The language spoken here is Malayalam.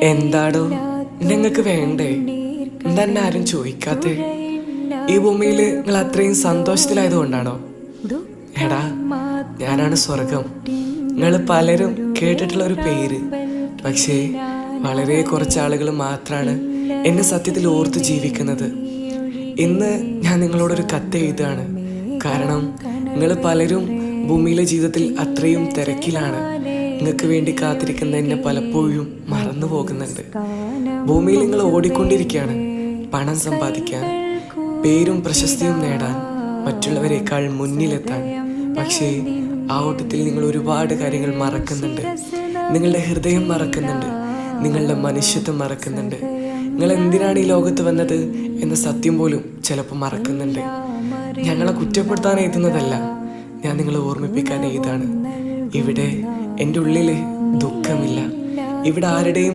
എന്താടോ നിങ്ങൾക്ക് വേണ്ടേ? തന്നെ ആരും ചോദിക്കാത്തെ? ഈ ഭൂമിയിൽ നിങ്ങൾ അത്രയും സന്തോഷത്തിലായതുകൊണ്ടാണോ? എടാ, ഞാനാണ് സ്വർഗം. നിങ്ങൾ പലരും കേട്ടിട്ടുള്ള ഒരു പേര്, പക്ഷേ വളരെ കുറച്ച് ആളുകൾ മാത്രമാണ് എന്നെ സത്യത്തിൽ ഓർത്ത് ജീവിക്കുന്നത്. ഇന്ന് ഞാൻ നിങ്ങളോടൊരു കത്ത് എഴുതുകയാണ്. കാരണം നിങ്ങൾ പലരും ഭൂമിയിലെ ജീവിതത്തിൽ അത്രയും തിരക്കിലാണ്. നിങ്ങൾക്ക് വേണ്ടി കാത്തിരിക്കുന്ന എന്നെ പലപ്പോഴും മറന്നു പോകുന്നുണ്ട്. ഭൂമിയിൽ നിങ്ങൾ ഓടിക്കൊണ്ടിരിക്കുകയാണ്, പണം സമ്പാദിക്കാൻ, പേരും പ്രശസ്തിയും നേടാൻ, മറ്റുള്ളവരെക്കാൾ മുന്നിലെത്താൻ. പക്ഷേ ആ ഓട്ടത്തിൽ നിങ്ങൾ ഒരുപാട് കാര്യങ്ങൾ മറക്കുന്നുണ്ട്. നിങ്ങളുടെ ഹൃദയം മറക്കുന്നുണ്ട്, നിങ്ങളുടെ മനുഷ്യത്വം മറക്കുന്നുണ്ട്. നിങ്ങൾ എന്തിനാണ് ഈ ലോകത്ത് വന്നത് എന്ന സത്യം പോലും ചിലപ്പോൾ മറക്കുന്നുണ്ട്. ഞങ്ങളെ കുറ്റപ്പെടുത്താൻ എഴുതുന്നതല്ല, ഞാൻ നിങ്ങളെ ഓർമ്മിപ്പിക്കാൻ എഴുതാണ്. ഇവിടെ എൻ്റെ ഉള്ളിൽ ദുഃഖമില്ല. ഇവിടെ ആരുടെയും